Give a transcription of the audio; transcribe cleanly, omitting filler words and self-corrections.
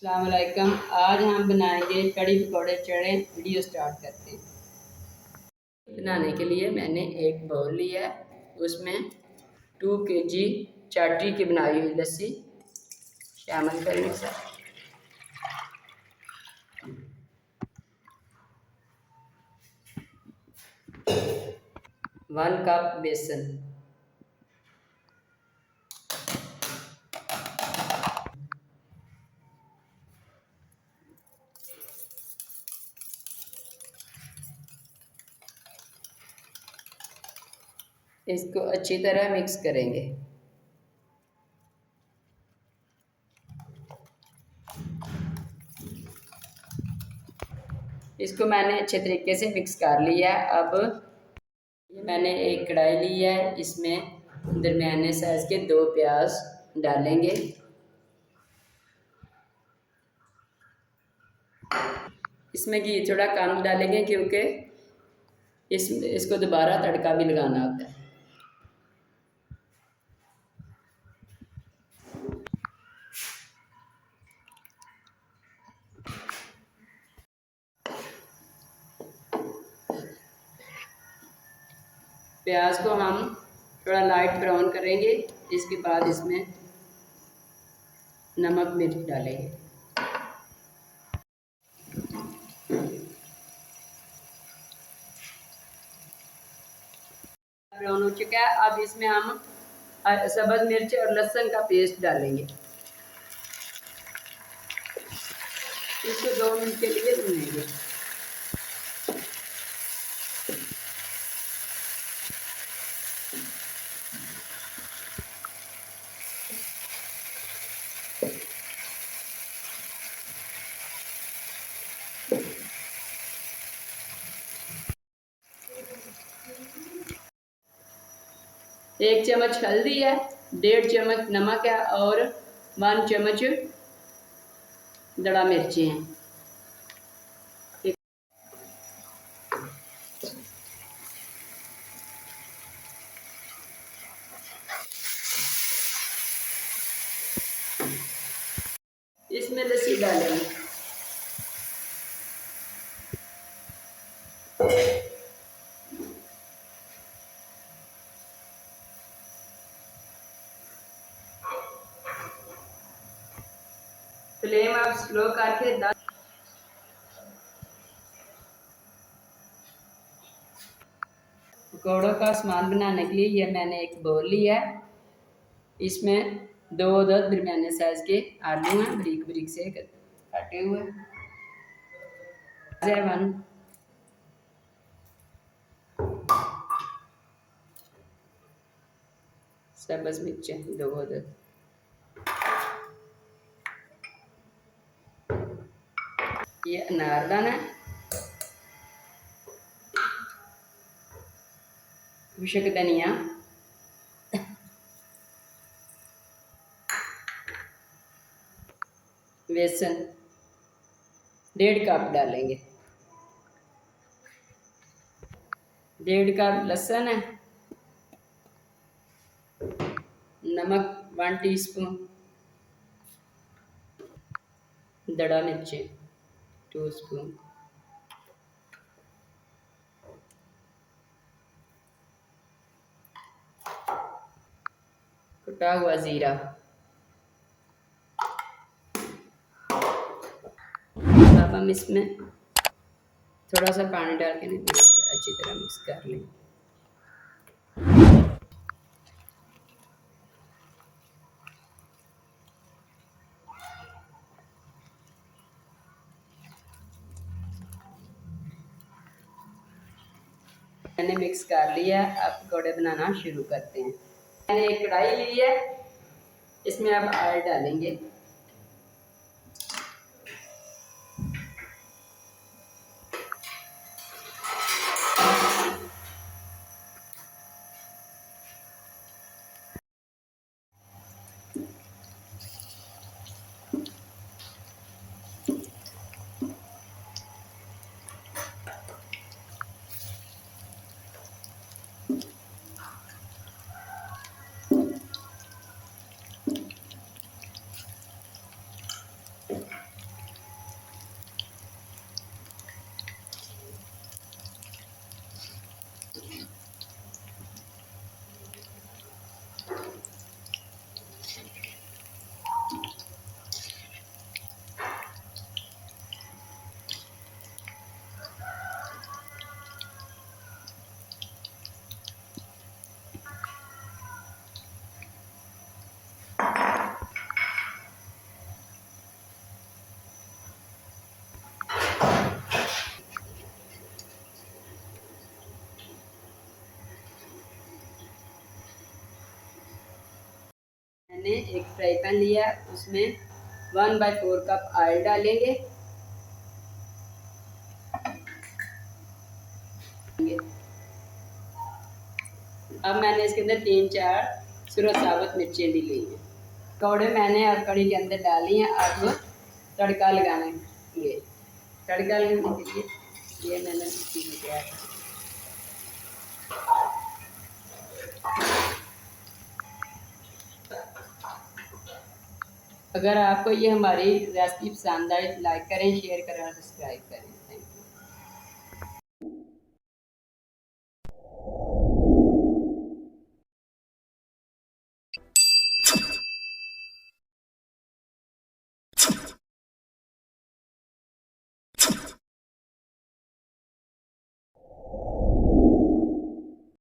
अस्सलाम वालेकुम। आज हम बनाएंगे कड़ी पकौड़े चने। वीडियो स्टार्ट करते हैं। बनाने के लिए मैंने एक बाउल लिया है, उसमें 2 kg चाटी की बनाई हुई लस्सी शामिल करेंगे सर। 1 कप बेसन, इसको अच्छी तरह मिक्स करेंगे। इसको मैंने अच्छे तरीके से मिक्स कर लिया है। अब ये मैंने एक कढ़ाई ली है, इसमें दरमियाने साइज़ के 2 प्याज डालेंगे। इसमें घी थोड़ा कम डालेंगे क्योंकि इसको दोबारा तड़का भी लगाना होता है। प्याज को हम थोड़ा लाइट ब्राउन करेंगे। इसके बाद इसमें नमक मिर्च डालेंगे। ब्राउन हो चुका है। अब इसमें हम सब्ज़ मिर्च और लहसुन का पेस्ट डालेंगे। इसको 2 मिनट के लिए भूनेंगे। एक चम्मच हल्दी है, 1.5 चम्मच नमक है और 1 चम्मच दड़ा मिर्ची हैं। इसमें लस्सी डालेंगे। फ्लेम आप स्लो करके 10 पकौड़ों का सामान बनाने के लिए ये मैंने एक बाउल लिया है, इसमें 2 अदद दरमियाने साइज के आलू हैं, बारीक बारीक से काटे हुए। 1 सब्ज़ मिर्चें 2 अदद, ये अनारदाना है, खुशक धनिया, बेसन 1.5 कप डालेंगे, 1.5 कप लहसुन है, नमक 1 टीस्पून, दड़ा मिर्चें 2 स्पून, कुटा हुआ ज़ीरा। अब हम इसमें थोड़ा सा पानी डाल के अच्छी तरह मिक्स कर लें। मैंने मिक्स कर लिया। अब पकौड़े बनाना शुरू करते हैं। मैंने एक कढ़ाई ली है, इसमें अब ऑयल डालेंगे। मैंने एक फ्राई पैन लिया, उसमें 1/4 कप ऑयल डालेंगे। अब मैंने इसके अंदर 3-4 सूरज साबुत मिर्चें भी ली हैं। पकौड़े मैंने अब कढ़ी के अंदर डाली हैं। अब तड़का लगाएंगे। तड़का लगाने के लिए ये मैंने मिर्ची में किया है। अगर आपको ये हमारी रेसिपी पसंद आए, लाइक करें, शेयर करें और सब्सक्राइब करें।